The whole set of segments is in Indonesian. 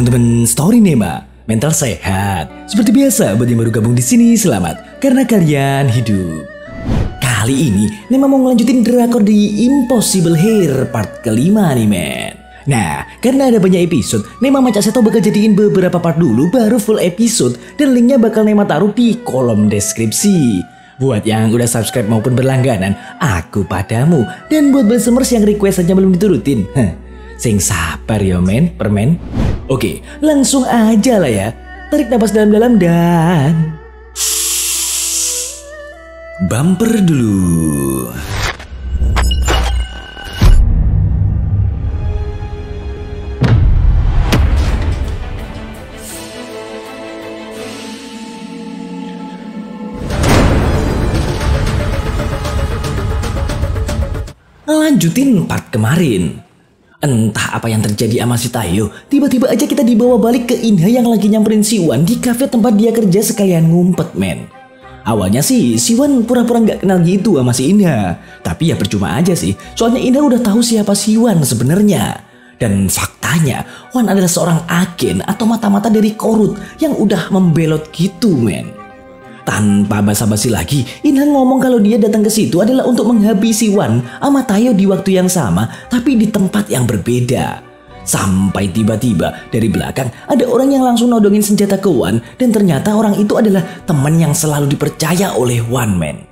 teman-teman Story Nema, mental sehat. Seperti biasa buat yang baru gabung di sini, selamat karena kalian hidup. Kali ini Nema mau ngelanjutin drakor di Impossible Hair part kelima nih men. Nah, karena ada banyak episode, Nema sama Cak Seto bakal jadiin beberapa part dulu baru full episode, dan linknya bakal Nema taruh di kolom deskripsi. Buat yang udah subscribe maupun berlangganan, aku padamu. Dan buat balsemers yang request aja belum diturutin, sing sabar ya men, permen. Oke, langsung aja lah ya. Tarik napas dalam-dalam dan bumper dulu. Lanjutin part kemarin. Entah apa yang terjadi sama si Tayo, tiba-tiba aja kita dibawa balik ke Inha yang lagi nyamperin Siwan di kafe tempat dia kerja sekalian ngumpet men. Awalnya sih Siwan pura-pura gak kenal gitu sama si Inha, tapi ya percuma aja sih, soalnya Inha udah tahu siapa Siwan sebenarnya. Dan faktanya Wan adalah seorang agen atau mata-mata dari Korut yang udah membelot gitu men. Tanpa basa-basi lagi, Inhan ngomong kalau dia datang ke situ adalah untuk menghabisi Wan sama Tayo di waktu yang sama, tapi di tempat yang berbeda. Sampai tiba-tiba dari belakang ada orang yang langsung nodongin senjata ke Wan, dan ternyata orang itu adalah teman yang selalu dipercaya oleh Wan men.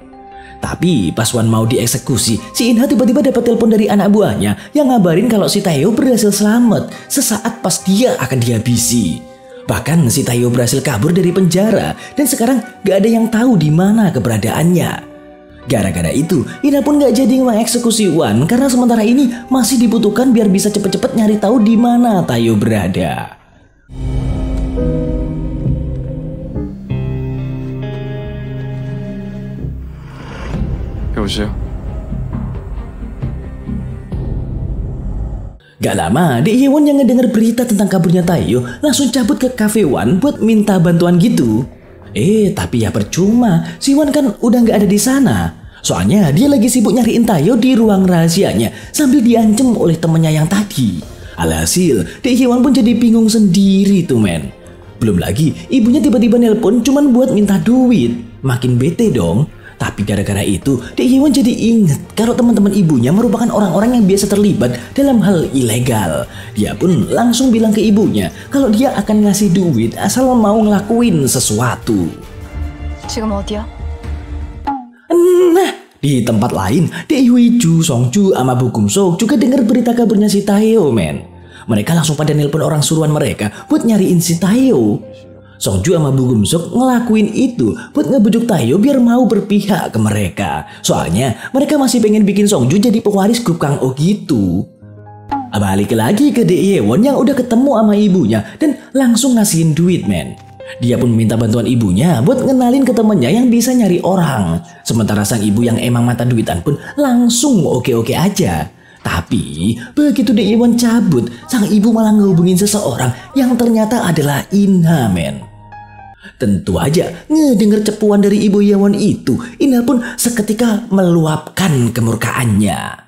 Tapi pas Wan mau dieksekusi, si Inha tiba-tiba dapat telepon dari anak buahnya yang ngabarin kalau si Tayo berhasil selamat sesaat pas dia akan dihabisi. Bahkan si Tayo berhasil kabur dari penjara dan sekarang gak ada yang tahu di mana keberadaannya. Gara-gara itu, Ina pun gak jadi mengeksekusi Wan karena sementara ini masih dibutuhkan biar bisa cepet-cepet nyari tahu di mana Tayo berada. 여보세요? Gak lama, Dek Yewon yang ngedenger berita tentang kaburnya Tayo langsung cabut ke cafe Wan buat minta bantuan gitu. Tapi ya percuma, si Wan kan udah gak ada di sana. Soalnya dia lagi sibuk nyariin Tayo di ruang rahasianya sambil diancem oleh temennya yang tadi. Alhasil, Dek Yewon pun jadi bingung sendiri tuh men. Belum lagi, ibunya tiba-tiba nelpon cuman buat minta duit. Makin bete dong. Tapi gara-gara itu, Dek Yewon jadi inget kalau teman-teman ibunya merupakan orang-orang yang biasa terlibat dalam hal ilegal. Dia pun langsung bilang ke ibunya kalau dia akan ngasih duit asal mau ngelakuin sesuatu. 지금 어디야? Nah, di tempat lain, Dek Yuiju, Songju, sama Bu Gumsok juga dengar berita kabarnya si Tayo men. Mereka langsung pada nelpon orang suruhan mereka buat nyariin si Tayo. Songju sama Bu Gumsok ngelakuin itu buat ngebujuk Tayo biar mau berpihak ke mereka. Soalnya mereka masih pengen bikin Songju jadi pewaris grup Kang Oh gitu. Balik lagi ke Dek Yewon yang udah ketemu sama ibunya dan langsung ngasihin duit men. Dia pun minta bantuan ibunya buat ngenalin ke temennya yang bisa nyari orang. Sementara sang ibu yang emang mata duitan pun langsung oke-oke aja. Tapi begitu Dek Yewon cabut, sang ibu malah ngehubungin seseorang yang ternyata adalah Inha men. Tentu aja ngedenger cepuan dari ibu Yewon itu, Inha pun seketika meluapkan kemurkaannya.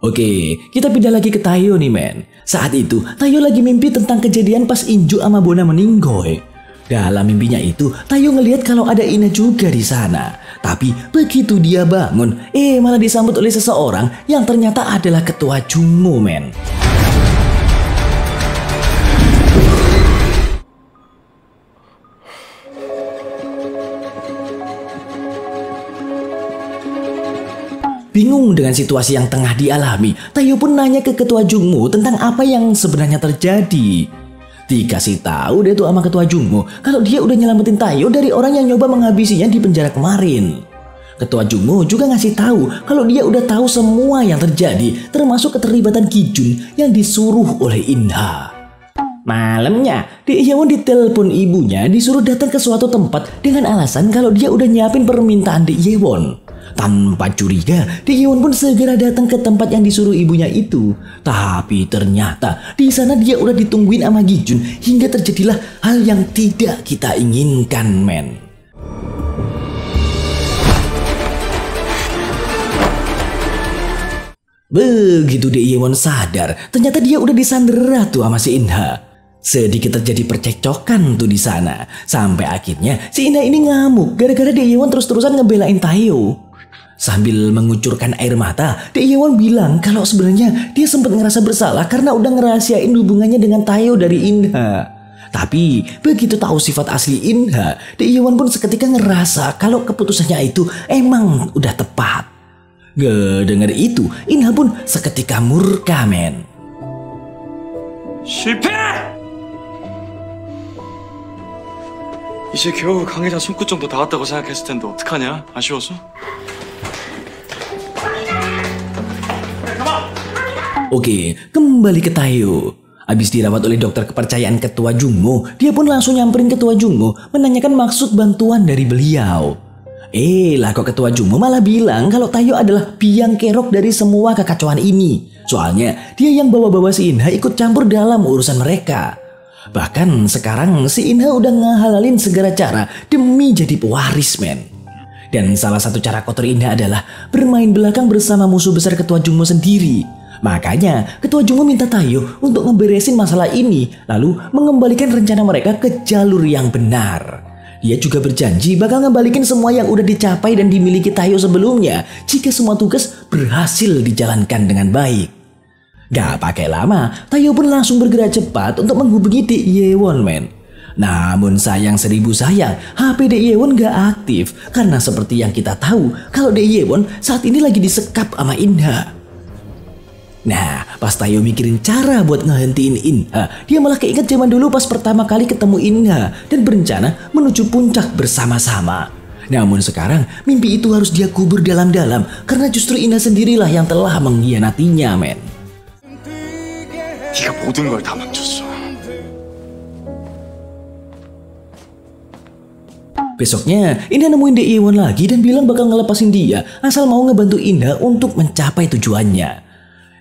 Oke, kita pindah lagi ke Tayo nih men. Saat itu Tayo lagi mimpi tentang kejadian pas Inju sama Bona meninggoy. Dalam mimpinya itu, Tayo ngelihat kalau ada Ina juga di sana. Tapi begitu dia bangun, malah disambut oleh seseorang yang ternyata adalah ketua Jungmo men. Bingung dengan situasi yang tengah dialami, Tayo pun nanya ke ketua Jungmo tentang apa yang sebenarnya terjadi. Dikasih tahu dia tuh sama ketua Jungmo kalau dia udah nyelamatin Tayo dari orang yang nyoba menghabisinya di penjara kemarin. Ketua Jungmo juga ngasih tahu kalau dia udah tahu semua yang terjadi, termasuk keterlibatan Kijun yang disuruh oleh Inha. Malamnya, Dek Yewon ditelepon ibunya disuruh datang ke suatu tempat dengan alasan kalau dia udah nyiapin permintaan Dek Yewon. Tanpa curiga, Dek Yewon pun segera datang ke tempat yang disuruh ibunya itu. Tapi ternyata di sana dia udah ditungguin sama Kijun hingga terjadilah hal yang tidak kita inginkan men. Begitu De Yewon sadar, ternyata dia udah disandera tuh sama si Inha. Sedikit terjadi percekcokan tuh di sana. Sampai akhirnya si Inha ini ngamuk gara-gara De Yewon terus-terusan ngebelain Taeyo. Sambil mengucurkan air mata, De Yewon bilang kalau sebenarnya dia sempat ngerasa bersalah karena udah ngerahasiain hubungannya dengan Taeyo dari Inha. Tapi begitu tahu sifat asli Inha, De Yewon pun seketika ngerasa kalau keputusannya itu emang udah tepat. Ngedenger itu, Inha pun seketika murka, men. 실패! 이제 겨우 강의장 손끝 정도 닿았다고 생각했을 텐데 어떡하냐? 아쉬워서? Oke, kembali ke Taeyo. Habis dirawat oleh dokter kepercayaan Ketua Jungmo, dia pun langsung nyamperin Ketua Jungmo menanyakan maksud bantuan dari beliau. Lah kok Ketua Jungmo malah bilang kalau Taeyo adalah biang kerok dari semua kekacauan ini. Soalnya dia yang bawa-bawa si Inha ikut campur dalam urusan mereka. Bahkan sekarang si Inha udah ngehalalin segala cara demi jadi pewaris, men. Dan salah satu cara kotor Inha adalah bermain belakang bersama musuh besar Ketua Jungmo sendiri. Makanya Ketua Jungmo minta Taeyo untuk ngeberesin masalah ini, lalu mengembalikan rencana mereka ke jalur yang benar. Dia juga berjanji bakal ngembalikin semua yang udah dicapai dan dimiliki Taeyo sebelumnya jika semua tugas berhasil dijalankan dengan baik. Gak pakai lama, Taeyo pun langsung bergerak cepat untuk menghubungi De Yewon, men. Namun sayang seribu sayang, HP De Yewon gak aktif karena seperti yang kita tahu kalau De Yewon saat ini lagi disekap sama Inha. Nah, pas Taeyo mikirin cara buat ngehentiin Inha, dia malah keinget zaman dulu pas pertama kali ketemu Inha dan berencana menuju puncak bersama-sama. Namun sekarang mimpi itu harus dia kubur dalam-dalam karena justru Inha sendirilah yang telah mengkhianatinya, men. 네가 모든 걸 다 망쳤어. Besoknya, Inha nemuin De Yewon lagi dan bilang bakal ngelepasin dia asal mau ngebantu Inha untuk mencapai tujuannya.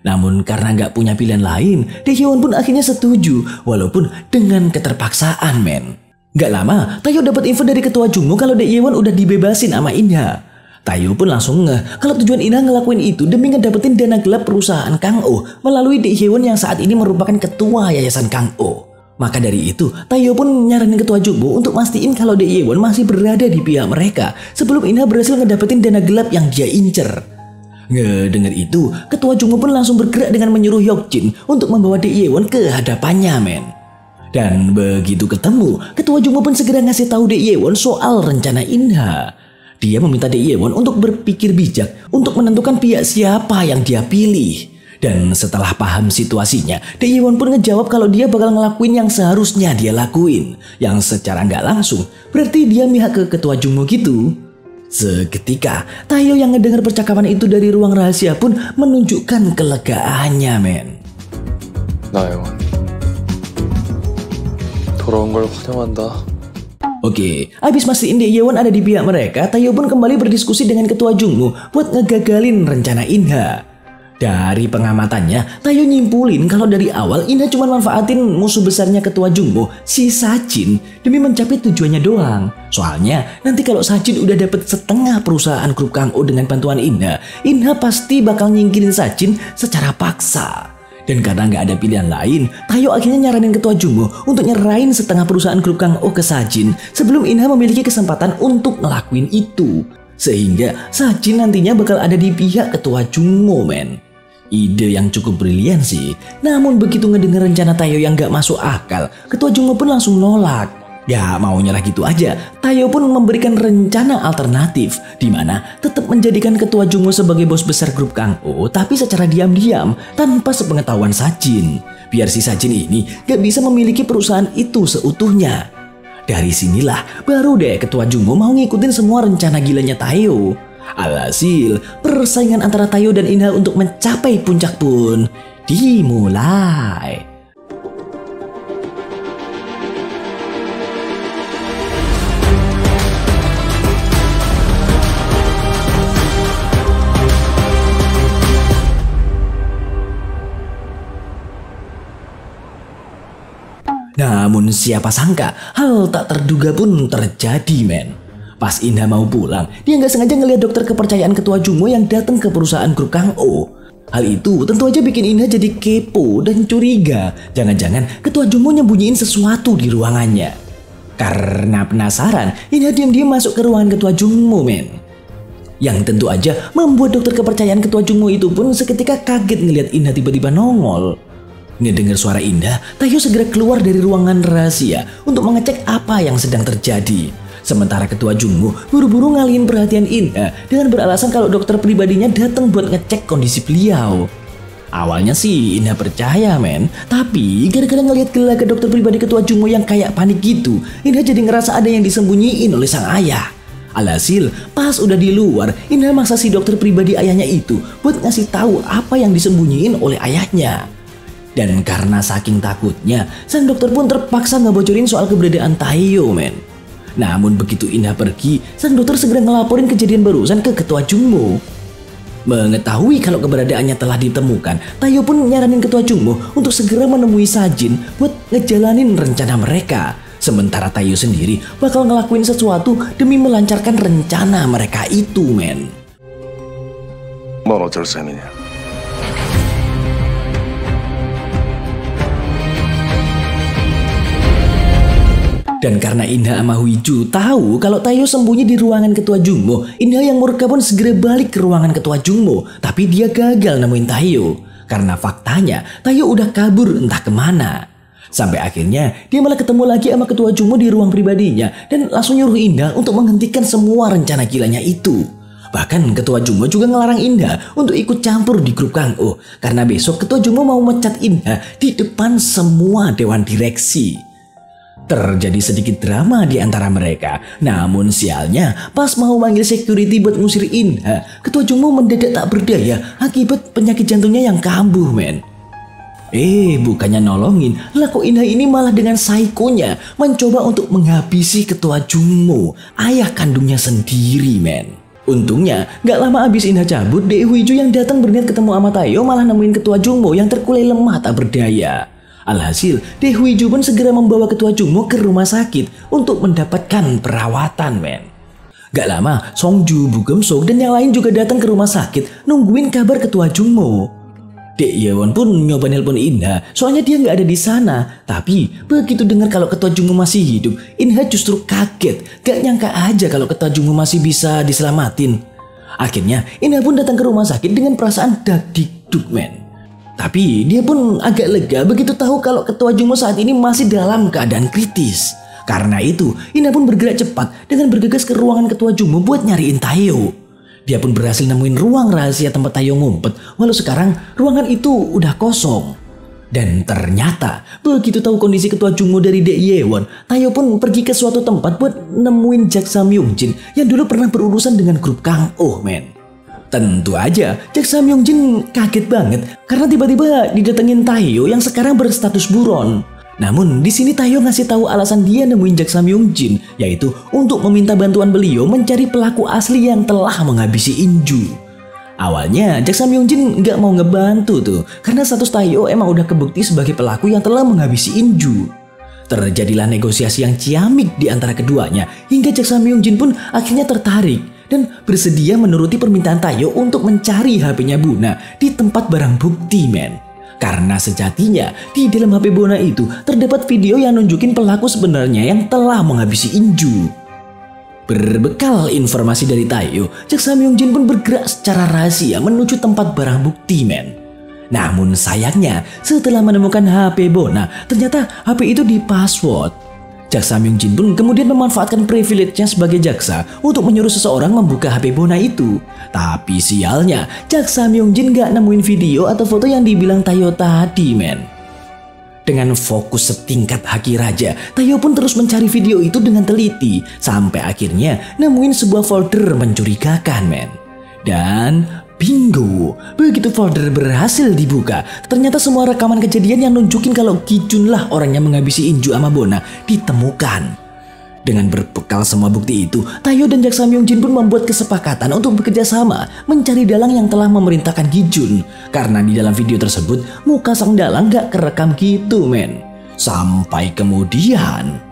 Namun karena gak punya pilihan lain, De Yewon pun akhirnya setuju walaupun dengan keterpaksaan, men. Gak lama, Taeyo dapat info dari Ketua Jungmo kalau De Yewon udah dibebasin sama Inha. Taeyo pun langsung ngeh kalau tujuan Inha ngelakuin itu demi ngedapetin dana gelap perusahaan Kang Oh melalui De Yewon yang saat ini merupakan ketua yayasan Kang Oh. Maka dari itu, Taeyo pun nyaranin Ketua Jungmo untuk mastiin kalau De Yewon masih berada di pihak mereka sebelum Inha berhasil ngedapetin dana gelap yang dia incer. Ngedenger itu, Ketua Jungmo pun langsung bergerak dengan menyuruh Hyokjin untuk membawa De Yewon ke hadapannya, men. Dan begitu ketemu, Ketua Jungmo pun segera ngasih tahu De Yewon soal rencana Inha. Dia meminta De Yewon untuk berpikir bijak untuk menentukan pihak siapa yang dia pilih. Dan setelah paham situasinya, De Yewon pun ngejawab kalau dia bakal ngelakuin yang seharusnya dia lakuin. Yang secara nggak langsung berarti dia mihak ke Ketua Jungmo gitu. Seketika, Taeyo yang ngedengar percakapan itu dari ruang rahasia pun menunjukkan kelegaannya, men. 나혜원, 돌아온 걸 환영한다. Oke, abis mastiin De Yewon ada di pihak mereka, Taeyo pun kembali berdiskusi dengan Ketua Jungmo buat ngegagalin rencana Inha. Dari pengamatannya, Taeyo nyimpulin kalau dari awal Inha cuma manfaatin musuh besarnya Ketua Jungmo, si Sajin, demi mencapai tujuannya doang. Soalnya, nanti kalau Sajin udah dapet setengah perusahaan grup Kang Oh dengan bantuan Inha, Inha pasti bakal nyingkirin Sajin secara paksa. Dan karena nggak ada pilihan lain, Taeyo akhirnya nyaranin Ketua Jungmo untuk nyerahin setengah perusahaan grup Kang Oh ke Sajin sebelum Inha memiliki kesempatan untuk ngelakuin itu. Sehingga Sajin nantinya bakal ada di pihak Ketua Jungmo, men. Ide yang cukup brilian sih. Namun begitu ngedenger rencana Taeyo yang gak masuk akal, Ketua Jungmo pun langsung nolak. Gak mau nyerah gitu aja, Taeyo pun memberikan rencana alternatif di mana tetap menjadikan Ketua Jungmo sebagai bos besar grup Kang Oh, tapi secara diam-diam tanpa sepengetahuan Sajin. Biar si Sajin ini gak bisa memiliki perusahaan itu seutuhnya. Dari sinilah baru deh Ketua Jungmo mau ngikutin semua rencana gilanya Taeyo. Alhasil, persaingan antara Taeyo dan Inha untuk mencapai puncak pun dimulai. Namun siapa sangka hal tak terduga pun terjadi, men. Pas Inha mau pulang, dia nggak sengaja ngeliat dokter kepercayaan Ketua Jungmo yang datang ke perusahaan grup Kang Oh. Hal itu tentu aja bikin Inha jadi kepo dan curiga. Jangan-jangan Ketua Jumbo nyembunyiin sesuatu di ruangannya. Karena penasaran, Inha diam-diam masuk ke ruangan Ketua Jumbo, men. Yang tentu aja membuat dokter kepercayaan Ketua Jumbo itu pun seketika kaget ngelihat Inha tiba-tiba nongol. Ngedengar suara Inha, Taehyung segera keluar dari ruangan rahasia untuk mengecek apa yang sedang terjadi. Sementara Ketua Jumbo buru-buru ngalihin perhatian Inha dengan beralasan kalau dokter pribadinya datang buat ngecek kondisi beliau. Awalnya sih Inha percaya, men. Tapi gara-gara ngelihat gelagat dokter pribadi Ketua Jumbo yang kayak panik gitu, Inha jadi ngerasa ada yang disembunyiin oleh sang ayah. Alhasil, pas udah di luar, Inha maksa si dokter pribadi ayahnya itu buat ngasih tahu apa yang disembunyiin oleh ayahnya. Dan karena saking takutnya, sang dokter pun terpaksa ngebocorin soal keberadaan Taehyung, men. Namun begitu Inha pergi, sang dokter segera ngelaporin kejadian barusan ke Ketua Jumbo. Mengetahui kalau keberadaannya telah ditemukan, Taehyung pun nyaranin Ketua Jumbo untuk segera menemui Sajin buat ngejalanin rencana mereka. Sementara Taehyung sendiri bakal ngelakuin sesuatu demi melancarkan rencana mereka itu, men. 넌 어쩔 셈이냐? Dan karena Inha sama Huiju tahu kalau Taehyung sembunyi di ruangan Ketua Jumbo, Inha yang murka pun segera balik ke ruangan Ketua Jumbo. Tapi dia gagal nemuin Taehyung. Karena faktanya Taehyung udah kabur entah kemana. Sampai akhirnya dia malah ketemu lagi sama Ketua Jumbo di ruang pribadinya dan langsung nyuruh Inha untuk menghentikan semua rencana gilanya itu. Bahkan Ketua Jumbo juga ngelarang Inha untuk ikut campur di grup Kang Oh. Karena besok Ketua Jumbo mau mecat Inha di depan semua dewan direksi. Terjadi sedikit drama di antara mereka. Namun sialnya, pas mau manggil security buat ngusir Inha, Ketua Jumbo mendadak tak berdaya akibat penyakit jantungnya yang kambuh, men. Bukannya nolongin, laku Inha ini malah dengan psikonya mencoba untuk menghabisi Ketua Jumbo, ayah kandungnya sendiri, men. Untungnya, gak lama abis Inha cabut, Dek Huiju yang datang berniat ketemu sama Taehyung malah nemuin Ketua Jumbo yang terkulai lemah tak berdaya. Alhasil, Dek Huiju pun segera membawa Ketua Jumbo ke rumah sakit untuk mendapatkan perawatan, men. Gak lama, Songju, Bu Gemsok, dan yang lain juga datang ke rumah sakit nungguin kabar Ketua Jumbo. Dek Yewon pun nyoba nelpon Inha, soalnya dia gak ada di sana. Tapi begitu dengar kalau Ketua Jumbo masih hidup, Inha justru kaget. Gak nyangka aja kalau Ketua Jumbo masih bisa diselamatin. Akhirnya, Inha pun datang ke rumah sakit dengan perasaan dak-dik-duk, men. Tapi dia pun agak lega begitu tahu kalau Ketua Jumbo saat ini masih dalam keadaan kritis. Karena itu, Inha pun bergerak cepat dengan bergegas ke ruangan Ketua Jumbo buat nyariin Taehyung. Dia pun berhasil nemuin ruang rahasia tempat Taehyung ngumpet, walau sekarang ruangan itu udah kosong. Dan ternyata, begitu tahu kondisi Ketua Jumbo dari Dek Yewon, Taehyung pun pergi ke suatu tempat buat nemuin Jaksa Myungjin yang dulu pernah berurusan dengan grup Kang Oh, men. Tentu aja, Jaksa Myungjin kaget banget karena tiba-tiba didatengin Taehyung yang sekarang berstatus buron. Namun di sini Taehyung ngasih tahu alasan dia nemuin Jaksa Myungjin, yaitu untuk meminta bantuan beliau mencari pelaku asli yang telah menghabisi Inju. Awalnya Jaksa Myungjin nggak mau ngebantu tuh, karena status Taehyung emang udah kebukti sebagai pelaku yang telah menghabisi Inju. Terjadilah negosiasi yang ciamik di antara keduanya hingga Jaksa Myungjin pun akhirnya tertarik dan bersedia menuruti permintaan Taehyung untuk mencari HP-nya Buna di tempat barang bukti, men. Karena sejatinya di dalam HP Buna itu terdapat video yang nunjukin pelaku sebenarnya yang telah menghabisi Inju. Berbekal informasi dari Taehyung, Jaksa Myungjin pun bergerak secara rahasia menuju tempat barang bukti, men. Namun sayangnya setelah menemukan HP Bona, ternyata HP itu di-password. Jaksa Myungjin pun kemudian memanfaatkan privilege-nya sebagai jaksa untuk menyuruh seseorang membuka HP Bona itu. Tapi sialnya, Jaksa Myungjin gak nemuin video atau foto yang dibilang Taehyung tadi, men. Dengan fokus setingkat haki raja, Taehyung pun terus mencari video itu dengan teliti, sampai akhirnya nemuin sebuah folder mencurigakan, men. Dan bingo, begitu folder berhasil dibuka, ternyata semua rekaman kejadian yang nunjukin kalau Kijun lah orang yang menghabisi Inju sama Bona ditemukan. Dengan berbekal semua bukti itu, Taehyung dan Jaksa Myungjin pun membuat kesepakatan untuk bekerja sama mencari dalang yang telah memerintahkan Kijun. Karena di dalam video tersebut, muka sang dalang gak kerekam gitu, men. Sampai kemudian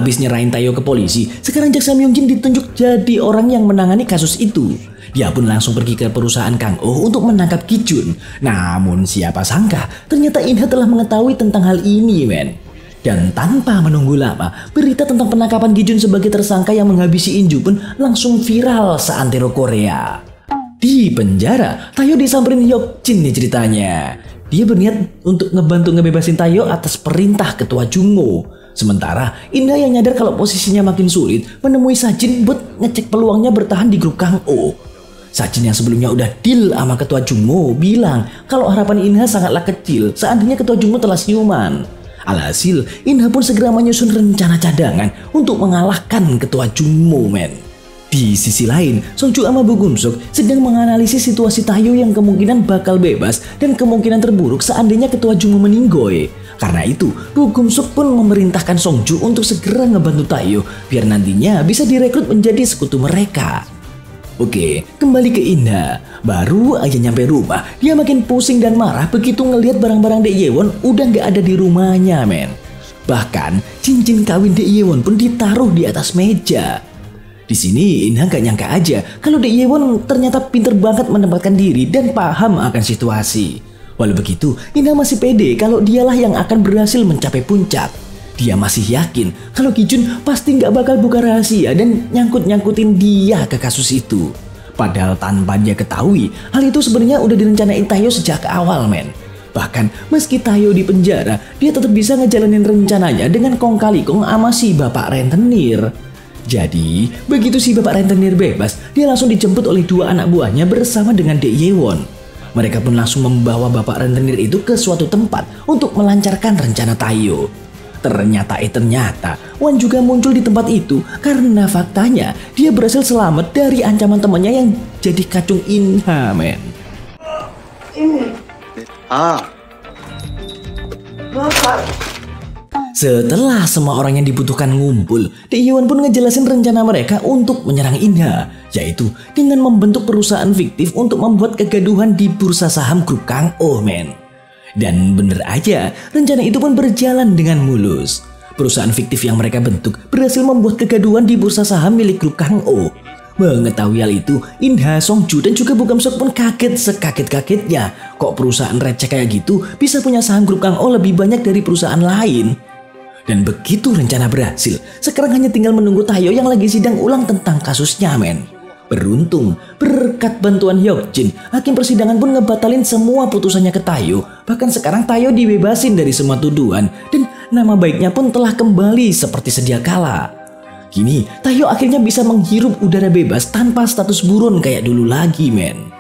habis nyerahin Tayo ke polisi, sekarang jaksa Myung-jin ditunjuk jadi orang yang menangani kasus itu. Dia pun langsung pergi ke perusahaan Kang Oh untuk menangkap Ki-jun. Namun siapa sangka ternyata Inha telah mengetahui tentang hal ini, men. Dan tanpa menunggu lama, berita tentang penangkapan Ki-jun sebagai tersangka yang menghabisi Inju pun langsung viral seantero Korea. Di penjara, Tayo disamperin Hyuk-jin nih ceritanya. Dia berniat untuk ngebantu ngebebasin Tayo atas perintah ketua Jungmo. Sementara Inha yang nyadar kalau posisinya makin sulit menemui Sajin buat ngecek peluangnya bertahan di grup Kang Oh. Sajin yang sebelumnya udah deal sama ketua Jungmo bilang kalau harapan Inha sangatlah kecil seandainya ketua Jungmo telah siuman. Alhasil, Inha pun segera menyusun rencana cadangan untuk mengalahkan ketua Jungmo, men. Di sisi lain, Songju sama Bu Gum-suk sedang menganalisis situasi Tayo yang kemungkinan bakal bebas dan kemungkinan terburuk seandainya ketua Jungmo meninggoy. Karena itu, Bu Gum-suk pun memerintahkan Songju untuk segera ngebantu Tayo biar nantinya bisa direkrut menjadi sekutu mereka. Oke, kembali ke Inha. Baru aja nyampe rumah, dia makin pusing dan marah begitu ngelihat barang-barang Dek Yewon udah nggak ada di rumahnya, men. Bahkan, cincin kawin Dek Yewon pun ditaruh di atas meja. Di sini Inha nggak nyangka aja kalau Dek Yewon ternyata pinter banget menempatkan diri dan paham akan situasi. Walau begitu, Inha masih pede kalau dialah yang akan berhasil mencapai puncak. Dia masih yakin kalau Ki-jun pasti nggak bakal buka rahasia dan nyangkut-nyangkutin dia ke kasus itu. Padahal tanpa dia ketahui, hal itu sebenarnya udah direncanain Tayo sejak awal, men. Bahkan meski Tayo di penjara, dia tetap bisa ngejalanin rencananya dengan kong kali kong sama si bapak rentenir. Jadi, begitu si bapak rentenir bebas, dia langsung dijemput oleh dua anak buahnya bersama dengan Dek Yewon. Mereka pun langsung membawa bapak rentenir itu ke suatu tempat untuk melancarkan rencana Tayo. Ternyata Wan juga muncul di tempat itu karena faktanya dia berhasil selamat dari ancaman temannya yang jadi kacung Inha, men. Setelah semua orang yang dibutuhkan ngumpul, Dek Yewon pun ngejelasin rencana mereka untuk menyerang Inha, yaitu dengan membentuk perusahaan fiktif untuk membuat kegaduhan di bursa saham grup Kang Oh, men. Dan bener aja, rencana itu pun berjalan dengan mulus. Perusahaan fiktif yang mereka bentuk berhasil membuat kegaduhan di bursa saham milik grup Kang Oh. Mengetahui hal itu, Inha, Songju, dan juga Bu Gum-suk pun kaget sekaget-kagetnya. Kok perusahaan receh kayak gitu bisa punya saham grup Kang Oh lebih banyak dari perusahaan lain? Dan begitu rencana berhasil, sekarang hanya tinggal menunggu Tayo yang lagi sidang ulang tentang kasusnya, men. Beruntung, berkat bantuan Hyuk-jin, hakim persidangan pun ngebatalin semua putusannya ke Tayo. Bahkan sekarang Tayo dibebasin dari semua tuduhan dan nama baiknya pun telah kembali seperti sedia kala. Kini, Tayo akhirnya bisa menghirup udara bebas tanpa status buron kayak dulu lagi, men.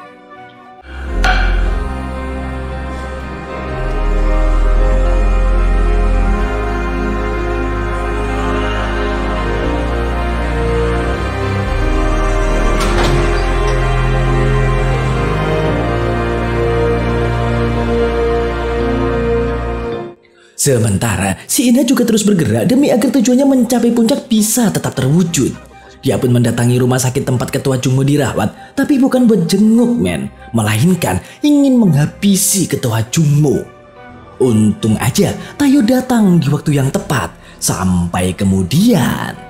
Sementara, si Inha juga terus bergerak demi agar tujuannya mencapai puncak bisa tetap terwujud. Dia pun mendatangi rumah sakit tempat ketua Jungmo dirawat, tapi bukan buat jenguk, men, melainkan ingin menghabisi ketua Jungmo. Untung aja Tayo datang di waktu yang tepat, sampai kemudian.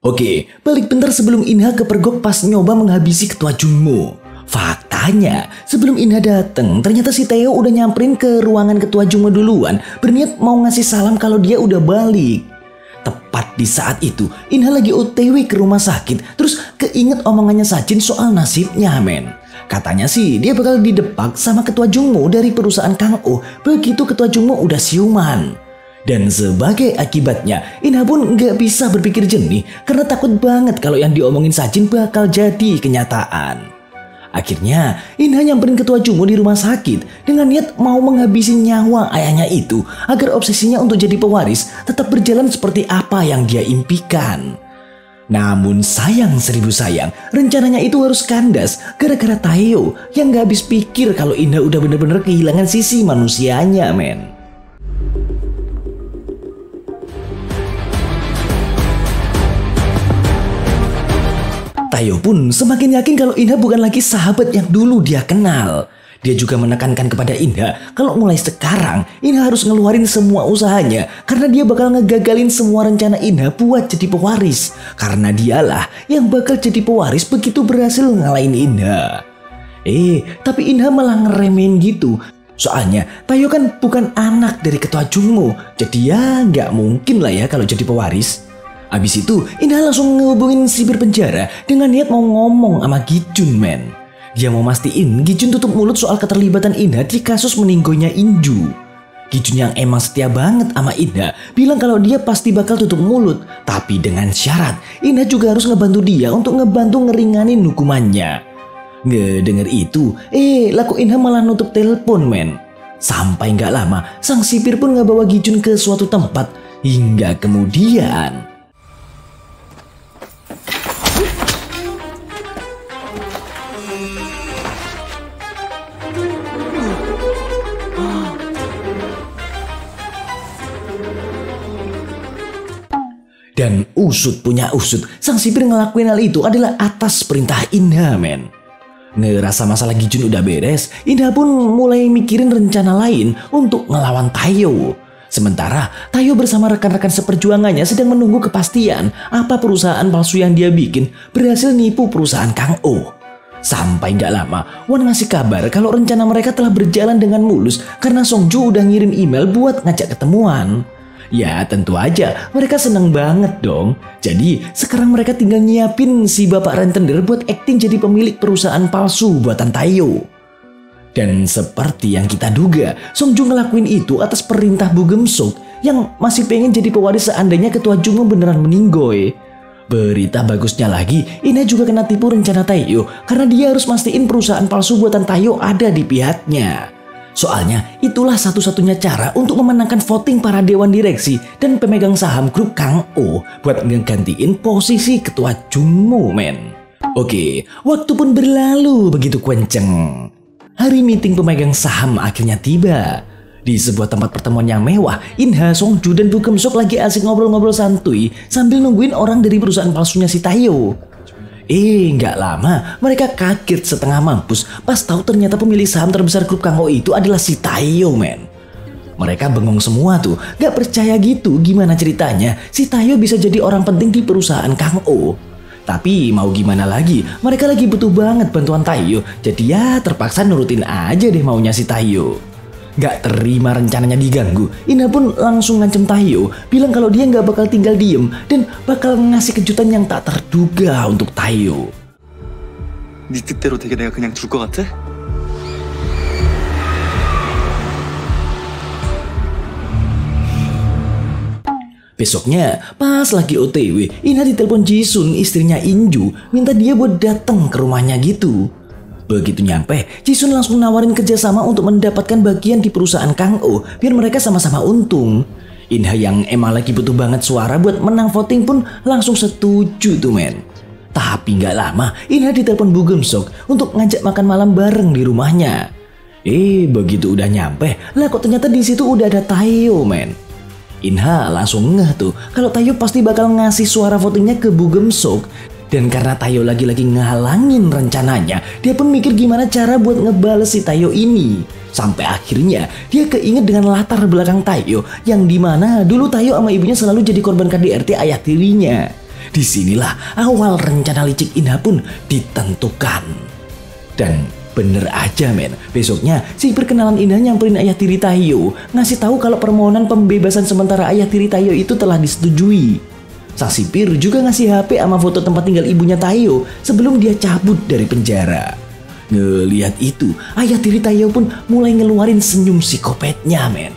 Oke, balik bentar sebelum Inha kepergok pas nyoba menghabisi ketua Jungmo. Faktanya, sebelum Inha dateng, ternyata si Tayo udah nyamperin ke ruangan ketua Jungmo duluan, berniat mau ngasih salam kalau dia udah balik. Tepat di saat itu, Inha lagi OTW ke rumah sakit, terus keinget omongannya Sajin soal nasibnya, men. Katanya sih dia bakal didepak sama ketua Jungmo dari perusahaan Kang Oh begitu ketua Jungmo udah siuman. Dan sebagai akibatnya, Inha pun nggak bisa berpikir jernih karena takut banget kalau yang diomongin Sajin bakal jadi kenyataan. Akhirnya, Inha nyamperin ketua Jungmo di rumah sakit dengan niat mau menghabisi nyawa ayahnya itu agar obsesinya untuk jadi pewaris tetap berjalan seperti apa yang dia impikan. Namun sayang seribu sayang, rencananya itu harus kandas gara-gara Tayo yang nggak habis pikir kalau Inha udah bener-bener kehilangan sisi manusianya, men. Tayo pun semakin yakin kalau Inha bukan lagi sahabat yang dulu dia kenal. Dia juga menekankan kepada Inha kalau mulai sekarang Inha harus ngeluarin semua usahanya karena dia bakal ngegagalin semua rencana Inha buat jadi pewaris. Karena dialah yang bakal jadi pewaris begitu berhasil ngalahin Inha. Tapi Inha malah ngeremehin gitu. Soalnya Tayo kan bukan anak dari ketua Jungmo, jadi ya nggak mungkin lah ya kalau jadi pewaris. Abis itu Inha langsung ngehubungin sipir penjara dengan niat mau ngomong sama Gijun men. Dia mau mastiin Gijun tutup mulut soal keterlibatan Inha di kasus meninggoynya Inju. Gijun yang emang setia banget sama Inha bilang kalau dia pasti bakal tutup mulut, tapi dengan syarat Inha juga harus ngebantu dia untuk ngebantu ngeringanin hukumannya. Ngedenger itu, laku Inha malah nutup telepon men. Sampai nggak lama, sang sipir pun ngebawa Gijun ke suatu tempat. Hingga kemudian dan usut punya usut, sang sipir ngelakuin hal itu adalah atas perintah Inha men. Ngerasa masalah Gijun udah beres, Inha pun mulai mikirin rencana lain untuk ngelawan Tayo. Sementara Tayo bersama rekan-rekan seperjuangannya sedang menunggu kepastian apa perusahaan palsu yang dia bikin berhasil nipu perusahaan Kang Oh. Sampai gak lama, Wan ngasih kabar kalau rencana mereka telah berjalan dengan mulus karena Songju udah ngirim email buat ngajak ketemuan. Ya tentu aja mereka seneng banget dong. Jadi sekarang mereka tinggal nyiapin si bapak rentenir buat akting jadi pemilik perusahaan palsu buatan Tayo. Dan seperti yang kita duga, Songju ngelakuin itu atas perintah Bu Gemsuk yang masih pengen jadi pewaris seandainya ketua Jungmo beneran meninggoy. Berita bagusnya lagi, Inha juga kena tipu rencana Tayo karena dia harus mastiin perusahaan palsu buatan Tayo ada di pihaknya. Soalnya itulah satu-satunya cara untuk memenangkan voting para dewan direksi dan pemegang saham grup Kang Oh buat ngegantiin posisi ketua Jungmo men. Oke, waktu pun berlalu begitu kenceng. Hari meeting pemegang saham akhirnya tiba. Di sebuah tempat pertemuan yang mewah, Inha, Songju dan Bu Gemsok lagi asik ngobrol-ngobrol santuy sambil nungguin orang dari perusahaan palsunya si Tayo. Nggak lama mereka kaget setengah mampus pas tahu ternyata pemilik saham terbesar grup Kang Oh itu adalah si Tayo men. Mereka bengong semua tuh, gak percaya gitu gimana ceritanya si Tayo bisa jadi orang penting di perusahaan Kang Oh. Tapi mau gimana lagi, mereka lagi butuh banget bantuan Tayo, jadi ya terpaksa nurutin aja deh maunya si Tayo. Gak terima rencananya diganggu, Inha pun langsung ngancem Tayo, bilang kalau dia gak bakal tinggal diem dan bakal ngasih kejutan yang tak terduga untuk Tayo. 네 뜻대로 되게 내가 그냥 둘 것 같아? Besoknya, pas lagi OTW, Inha ditelepon Jisun, istrinya Inju, minta dia buat datang ke rumahnya gitu. Begitu nyampe, Jisun langsung nawarin kerjasama untuk mendapatkan bagian di perusahaan Kang Oh, biar mereka sama-sama untung. Inha yang emang lagi butuh banget suara buat menang voting pun langsung setuju tuh men. Tapi gak lama, Inha ditelepon Bu Gemsok untuk ngajak makan malam bareng di rumahnya. Begitu udah nyampe, lah kok ternyata di situ udah ada Tayo men. Inha langsung ngeh tuh kalau Tayo pasti bakal ngasih suara votingnya ke Bu Gemsok. Dan karena Tayo lagi-lagi ngehalangin rencananya, dia pun mikir gimana cara buat ngebales si Tayo ini. Sampai akhirnya dia keinget dengan latar belakang Tayo yang dimana dulu Tayo sama ibunya selalu jadi korban KDRT ayah tirinya. Disinilah awal rencana licik Inha pun ditentukan. Dan bener aja men, besoknya si perkenalan Inha nyamperin ayah tiri Tayo, ngasih tahu kalau permohonan pembebasan sementara ayah tiri Tayo itu telah disetujui. Sang sipir juga ngasih HP sama foto tempat tinggal ibunya Tayo sebelum dia cabut dari penjara. Ngelihat itu, ayah tiri Tayo pun mulai ngeluarin senyum psikopatnya men.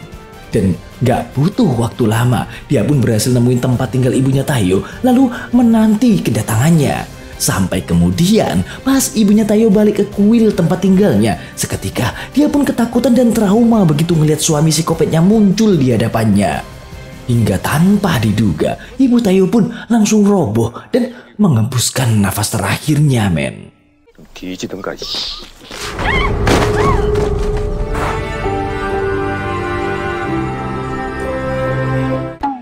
Dan gak butuh waktu lama, dia pun berhasil nemuin tempat tinggal ibunya Tayo lalu menanti kedatangannya. Sampai kemudian pas ibunya Tayo balik ke kuil tempat tinggalnya, seketika dia pun ketakutan dan trauma begitu ngelihat suami psikopatnya muncul di hadapannya. Hingga tanpa diduga, ibu Tayo pun langsung roboh dan mengembuskan nafas terakhirnya men.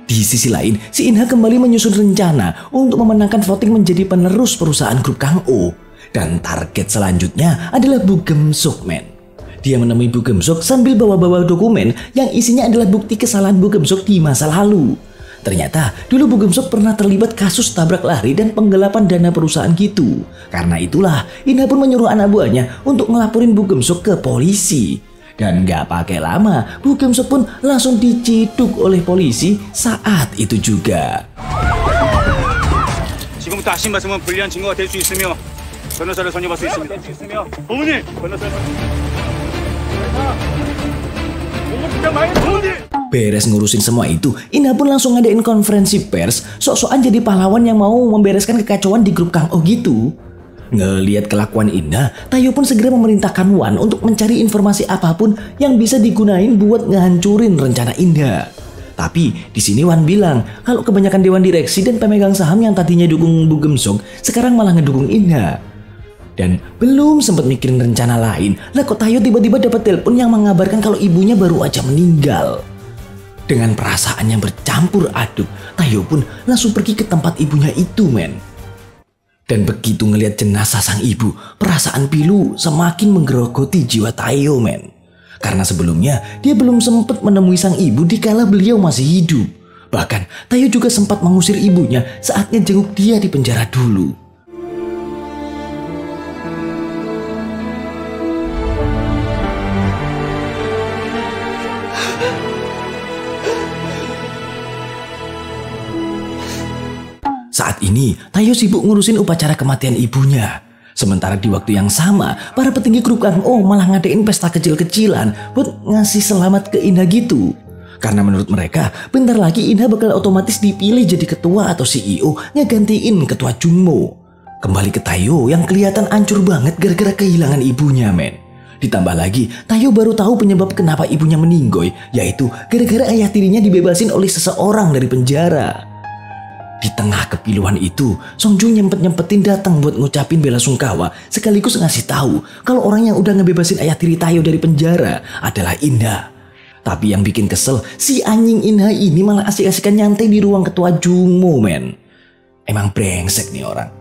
Di Di sisi lain, si Inha kembali menyusun rencana untuk memenangkan voting menjadi penerus perusahaan grup Kang O. Dan target selanjutnya adalah Bu Gemsuk, men. Dia menemui Bu Gemsuk sambil bawa-bawa dokumen yang isinya adalah bukti kesalahan Bu Gemsuk di masa lalu. Ternyata dulu Bu Gemsuk pernah terlibat kasus tabrak lari dan penggelapan dana perusahaan gitu. Karena itulah Inha pun menyuruh anak buahnya untuk ngelaporin Bu Gemsuk ke polisi. Dan gak pakai lama, Bu Gemsuk pun langsung diciduk oleh polisi saat itu juga. 지금부터 하신 말씀은 불리한 증거가 될 수 있으며 변호사를 선임할 수 있습니다. 어머니! 변호사를 Beres ngurusin semua itu, Inha pun langsung ngadain konferensi pers, sok-sokan jadi pahlawan yang mau membereskan kekacauan di grup Kang O gitu. Ngelihat kelakuan Inha, Tayo pun segera memerintahkan Wan untuk mencari informasi apapun yang bisa digunain buat ngehancurin rencana Inha. Tapi di sini Wan bilang kalau kebanyakan dewan direksi dan pemegang saham yang tadinya dukung Bu Gemsuk sekarang malah ngedukung Inha. Dan belum sempat mikirin rencana lain, lah kok Tayo tiba-tiba dapat telepon yang mengabarkan kalau ibunya baru aja meninggal. Dengan perasaan yang bercampur aduk, Tayo pun langsung pergi ke tempat ibunya itu, men. Dan begitu ngelihat jenazah sang ibu, perasaan pilu semakin menggerogoti jiwa Tayo, men. Karena sebelumnya dia belum sempat menemui sang ibu dikala beliau masih hidup. Bahkan Tayo juga sempat mengusir ibunya saat ngejenguk dia di penjara dulu. Saat ini, Tayo sibuk ngurusin upacara kematian ibunya. Sementara di waktu yang sama, para petinggi grup Kang O malah ngadain pesta kecil-kecilan buat ngasih selamat ke Inha gitu. Karena menurut mereka, bentar lagi Inha bakal otomatis dipilih jadi ketua atau CEO ngegantiin ketua Jungmo. Kembali ke Tayo yang kelihatan hancur banget gara-gara kehilangan ibunya, men. Ditambah lagi, Tayo baru tahu penyebab kenapa ibunya meninggoy, yaitu gara-gara ayah tirinya dibebasin oleh seseorang dari penjara. Di tengah kepiluan itu, Song Jung nyempet-nyempetin datang buat ngucapin bela sungkawa sekaligus ngasih tahu kalau orang yang udah ngebebasin ayah tiri Tayo dari penjara adalah Inha. Tapi yang bikin kesel, si anjing Inha ini malah asik-asikan nyantai di ruang ketua Jungmo, men. Emang brengsek nih orang.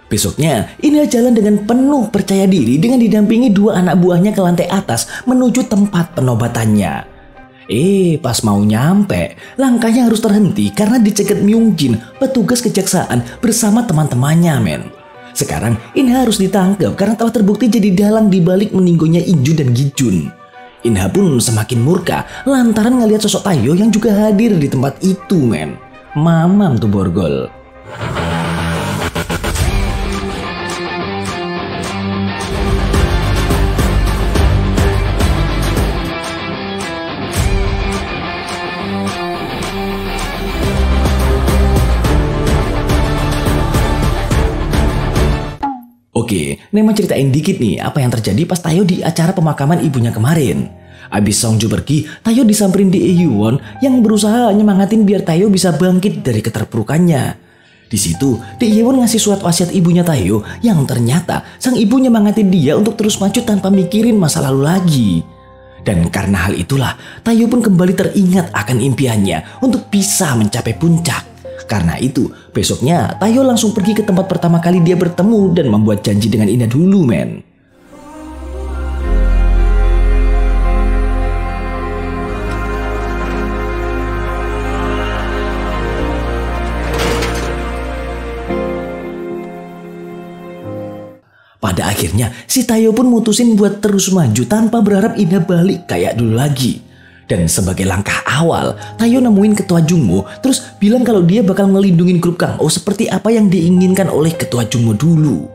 Besoknya, Inha jalan dengan penuh percaya diri dengan didampingi dua anak buahnya ke lantai atas menuju tempat penobatannya. Pas mau nyampe, langkahnya harus terhenti karena dicegat Myung Jin, petugas kejaksaan bersama teman-temannya, men. Sekarang, Inha harus ditangkap karena telah terbukti jadi dalang di balik meninggonya Injun dan Gijun. Inha pun semakin murka lantaran ngelihat sosok Tayo yang juga hadir di tempat itu, men. Mamam tuh borgol. Oke, Nema ceritain dikit nih apa yang terjadi pas Tayo di acara pemakaman ibunya kemarin. Abis Songju pergi, Tayo disamperin di Hyewon yang berusaha nyemangatin biar Tayo bisa bangkit dari keterpurukannya. Di situ, Hyewon ngasih surat wasiat ibunya Tayo yang ternyata sang ibu nyemangatin dia untuk terus maju tanpa mikirin masa lalu lagi. Dan karena hal itulah, Tayo pun kembali teringat akan impiannya untuk bisa mencapai puncak. Karena itu, besoknya Tayo langsung pergi ke tempat pertama kali dia bertemu dan membuat janji dengan Inha dulu, men. Pada akhirnya, si Tayo pun mutusin buat terus maju tanpa berharap Inha balik kayak dulu lagi. Dan sebagai langkah awal, Tayo nemuin ketua Jungmo terus bilang kalau dia bakal ngelindungin grup Kang O seperti apa yang diinginkan oleh ketua Jungmo dulu.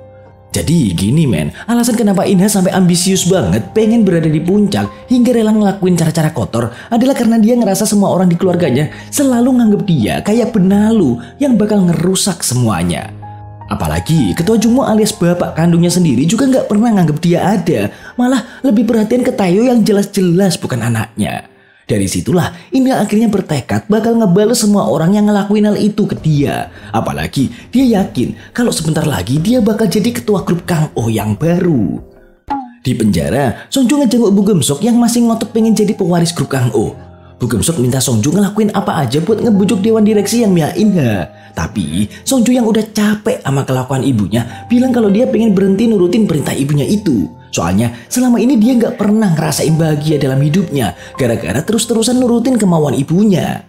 Jadi gini, men, alasan kenapa Inha sampai ambisius banget pengen berada di puncak hingga rela ngelakuin cara-cara kotor adalah karena dia ngerasa semua orang di keluarganya selalu nganggep dia kayak benalu yang bakal ngerusak semuanya. Apalagi ketua Jungmo alias bapak kandungnya sendiri juga nggak pernah nganggep dia ada, malah lebih perhatian ke Tayo yang jelas-jelas bukan anaknya. Dari situlah Inha akhirnya bertekad bakal ngebales semua orang yang ngelakuin hal itu ke dia. Apalagi dia yakin kalau sebentar lagi dia bakal jadi ketua grup Kang Oh yang baru. Di penjara, Sonjo ngejenguk Bu Gemsok yang masih ngotot pengen jadi pewaris grup Kang Oh. Bu Gemsok minta Sonjo ngelakuin apa aja buat ngebujuk dewan direksi yang mihak Inha. Tapi Sonjo yang udah capek sama kelakuan ibunya bilang kalau dia pengen berhenti nurutin perintah ibunya itu. Soalnya selama ini dia gak pernah ngerasain bahagia dalam hidupnya gara-gara terus-terusan nurutin kemauan ibunya.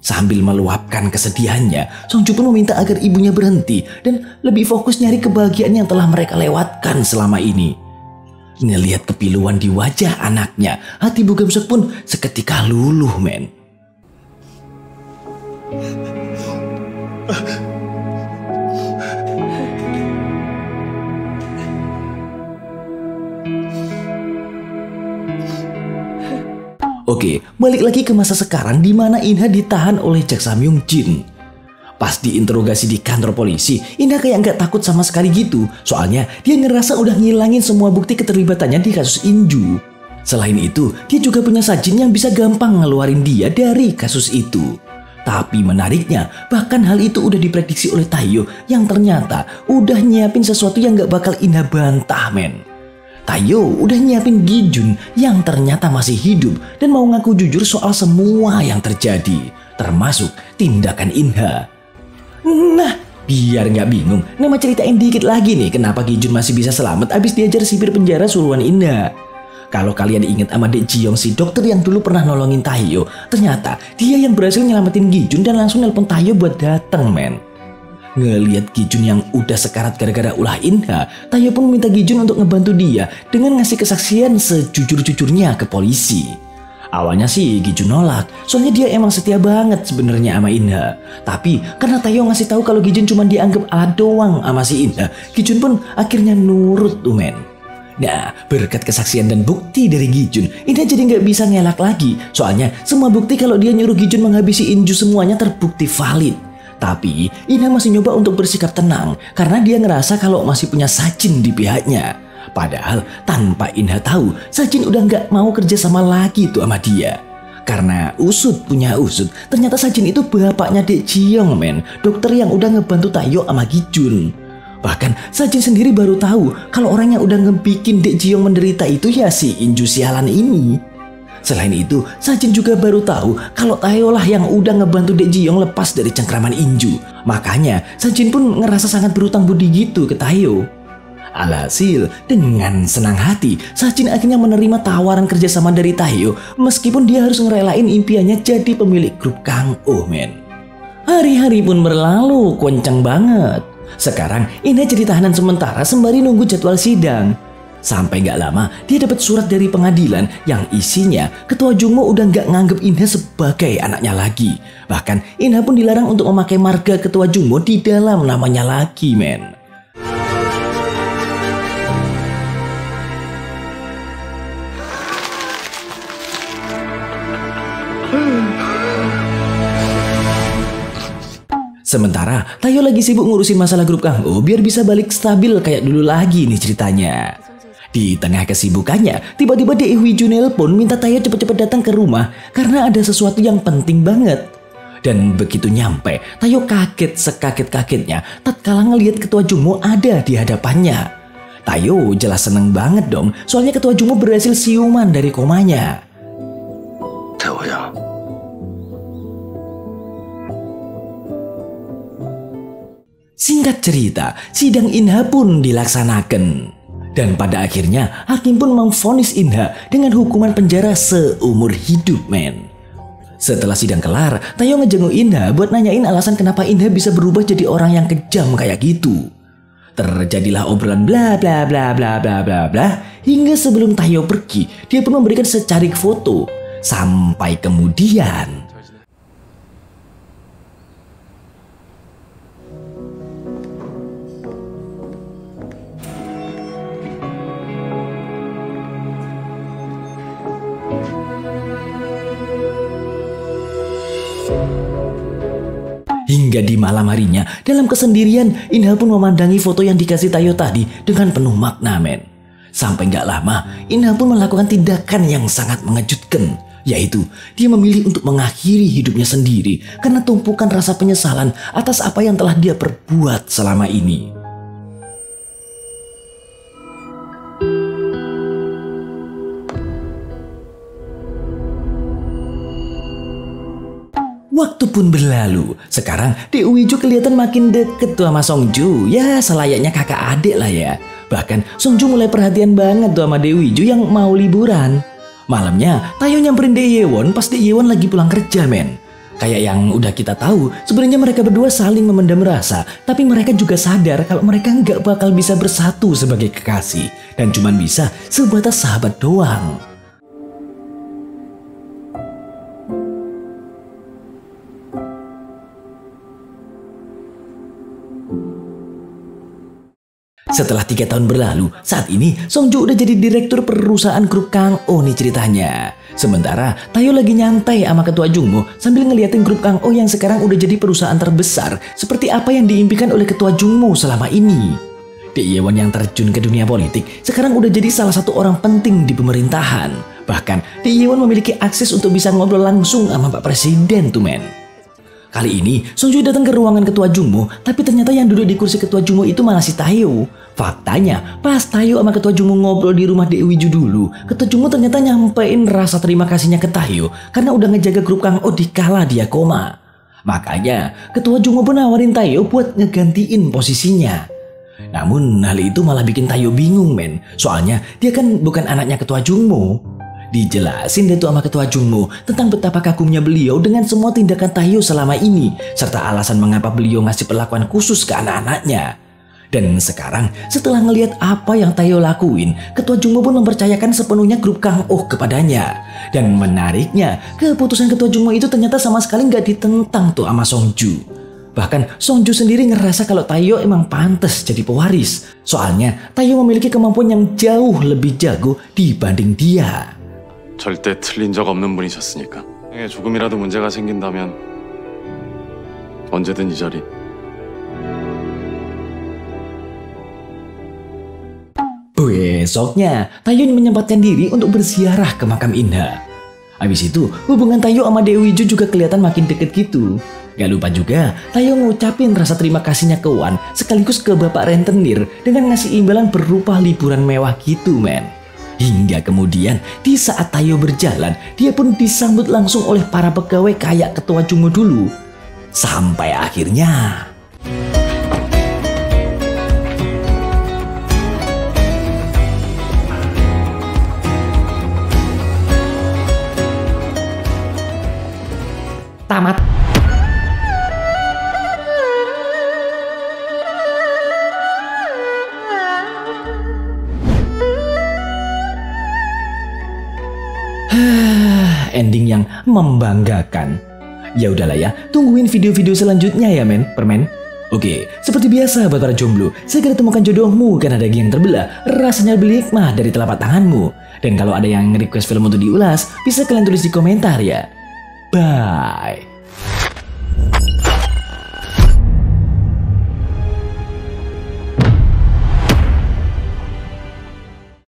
Sambil meluapkan kesedihannya, Sonjo pun meminta agar ibunya berhenti dan lebih fokus nyari kebahagiaan yang telah mereka lewatkan selama ini. Ngelihat kepiluan di wajah anaknya, hati Bu Gemsok pun seketika luluh, men. Oke, balik lagi ke masa sekarang di mana Inha ditahan oleh Jak Samyung Jin. Pas diinterogasi di kantor polisi, Inha kayak nggak takut sama sekali gitu. Soalnya dia ngerasa udah ngilangin semua bukti keterlibatannya di kasus Inju. Selain itu, dia juga punya Sajin yang bisa gampang ngeluarin dia dari kasus itu. Tapi menariknya, bahkan hal itu udah diprediksi oleh Taeyo yang ternyata udah nyiapin sesuatu yang nggak bakal Inha bantah, men. Taeyo udah nyiapin Gijun yang ternyata masih hidup dan mau ngaku jujur soal semua yang terjadi, termasuk tindakan Inha. Nah, biar nggak bingung, nama ceritain dikit lagi nih kenapa Gijun masih bisa selamat abis diajar sipir penjara suruhan Inha. Kalau kalian ingat sama Dek Jiyong si dokter yang dulu pernah nolongin Taeyo, ternyata dia yang berhasil nyelamatin Gijun dan langsung nelpon Taeyo buat dateng, men. Ngeliat Gijun yang udah sekarat gara-gara ulah Inha, Taeyo pun meminta Gijun untuk ngebantu dia dengan ngasih kesaksian sejujur-jujurnya ke polisi. Awalnya sih Gijun nolak, soalnya dia emang setia banget sebenarnya sama Inha. Tapi karena Taeyo ngasih tahu kalau Gijun cuma dianggap alat doang sama si Inha, Gijun pun akhirnya nurut tuh, men. Nah, berkat kesaksian dan bukti dari Gijun, Inha jadi nggak bisa ngelak lagi. Soalnya semua bukti kalau dia nyuruh Gijun menghabisi Inju semuanya terbukti valid. Tapi Inha masih nyoba untuk bersikap tenang karena dia ngerasa kalau masih punya Sajin di pihaknya. Padahal tanpa Inha tahu, Sajin udah nggak mau kerja sama lagi tuh sama dia. Karena usut punya usut, ternyata Sajin itu bapaknya Dek Jiyong, men, dokter yang udah ngebantu Taeyo sama Gijun. Bahkan Sajin sendiri baru tahu kalau orang yang udah ngebikin Dek Jiyong menderita itu ya si Inju sialan ini. Selain itu, Sajin juga baru tahu kalau Taeyo lah yang udah ngebantu Dek Jiyong lepas dari cengkraman Inju. Makanya Sajin pun ngerasa sangat berutang budi gitu ke Taeyo. Alhasil, dengan senang hati, Sajin akhirnya menerima tawaran kerjasama dari Taeyo meskipun dia harus ngerelain impiannya jadi pemilik grup Kang Oh, men. Hari-hari pun berlalu, kenceng banget. Sekarang Inha jadi tahanan sementara sembari nunggu jadwal sidang. Sampai gak lama dia dapat surat dari pengadilan yang isinya Ketua Jungmo udah gak nganggep Inha sebagai anaknya lagi. Bahkan Inha pun dilarang untuk memakai marga Ketua Jungmo di dalam namanya lagi, men. Sementara Taeyo lagi sibuk ngurusin masalah grup Kang Oh biar bisa balik stabil kayak dulu lagi nih ceritanya. Di tengah kesibukannya, tiba-tiba Dek Hwi-ju nelpon minta Taeyo cepet-cepet datang ke rumah karena ada sesuatu yang penting banget. Dan begitu nyampe, Taeyo kaget sekaget-kagetnya tatkala ngelihat Ketua Jungmo ada di hadapannya. Taeyo jelas seneng banget dong, soalnya Ketua Jungmo berhasil siuman dari komanya. 태호야, Singkat cerita, sidang Inha pun dilaksanakan. Dan pada akhirnya, hakim pun memvonis Inha dengan hukuman penjara seumur hidup, men. Setelah sidang kelar, Taeyo ngejenguk Inha buat nanyain alasan kenapa Inha bisa berubah jadi orang yang kejam kayak gitu. Terjadilah obrolan bla bla bla bla bla bla bla hingga sebelum Taeyo pergi, dia pun memberikan secarik foto. Sampai kemudian hingga di malam harinya, dalam kesendirian, Inha pun memandangi foto yang dikasih Taeyo tadi dengan penuh makna, men. Sampai gak lama, Inha pun melakukan tindakan yang sangat mengejutkan, Yaitu, dia memilih untuk mengakhiri hidupnya sendiri karena tumpukan rasa penyesalan atas apa yang telah dia perbuat selama ini. Waktu pun berlalu. Sekarang Dewi Ju kelihatan makin deket tuh sama Songju. Ya selayaknya kakak adik lah ya. Bahkan Songju mulai perhatian banget tuh sama Dewi Ju yang mau liburan. Malamnya Taeyeon nyamperin Daewon pas Daewon lagi pulang kerja men. Kayak yang udah kita tahu, sebenarnya mereka berdua saling memendam rasa. Tapi mereka juga sadar kalau mereka nggak bakal bisa bersatu sebagai kekasih. Dan cuman bisa sebatas sahabat doang. Setelah 3 tahun berlalu, saat ini Songju udah jadi direktur perusahaan grup Kang Oh nih ceritanya. Sementara Taeyeon lagi nyantai sama ketua Jungmo sambil ngeliatin grup Kang Oh yang sekarang udah jadi perusahaan terbesar seperti apa yang diimpikan oleh ketua Jungmo selama ini. Daewon yang terjun ke dunia politik sekarang udah jadi salah satu orang penting di pemerintahan. Bahkan Daewon memiliki akses untuk bisa ngobrol langsung sama Pak Presiden tuh men. Kali ini Songju datang ke ruangan ketua Jungmo, tapi ternyata yang duduk di kursi ketua Jungmo itu malah si Taeyeon. Faktanya, pas Taeyeon sama ketua Jungmo ngobrol di rumah Dewi Ju dulu, ketua Jungmo ternyata nyampein rasa terima kasihnya ke Taeyeon karena udah ngejaga grup Kang Oh dikala dia koma. Makanya, ketua Jungmo pun nawarin Taeyeon buat ngegantiin posisinya. Namun hal itu malah bikin Taeyeon bingung men, soalnya dia kan bukan anaknya ketua Jungmo. Dijelasin deh tuh sama ketua Jungmo tentang betapa kagumnya beliau dengan semua tindakan Taeyeon selama ini, serta alasan mengapa beliau ngasih perlakuan khusus ke anak-anaknya. Dan sekarang setelah ngelihat apa yang Taeyeon lakuin, ketua Jungmo pun mempercayakan sepenuhnya grup Kang Oh kepadanya. Dan menariknya, keputusan ketua Jungmo itu ternyata sama sekali nggak ditentang tuh sama Songju. Bahkan Songju sendiri ngerasa kalau Taeyeon emang pantas jadi pewaris. Soalnya Taeyeon memiliki kemampuan yang jauh lebih jago dibanding dia. 절대 틀린 적 없는 분이셨으니까. 조금이라도 문제가 생긴다면 언제든 이 자리. Besoknya, Taeyeon menyempatkan diri untuk berziarah ke makam Inha. Habis itu, hubungan Taeyeon sama Dewi Ju juga kelihatan makin deket gitu. Gak lupa juga, Taeyeon ngucapin rasa terima kasihnya ke Wan sekaligus ke Bapak Rentenir dengan ngasih imbalan berupa liburan mewah gitu men. Hingga kemudian di saat Taeyeon berjalan, dia pun disambut langsung oleh para pegawai kayak ketua Jungmo dulu. Sampai akhirnya tamat. Ending yang membanggakan. Ya udahlah ya, tungguin video-video selanjutnya ya permen. Oke, seperti biasa buat para jomblo, segera temukan jodohmu karena daging yang terbelah rasanya lebih nikmat dari telapak tanganmu. Dan kalau ada yang request film untuk diulas, bisa kalian tulis di komentar ya. Bye.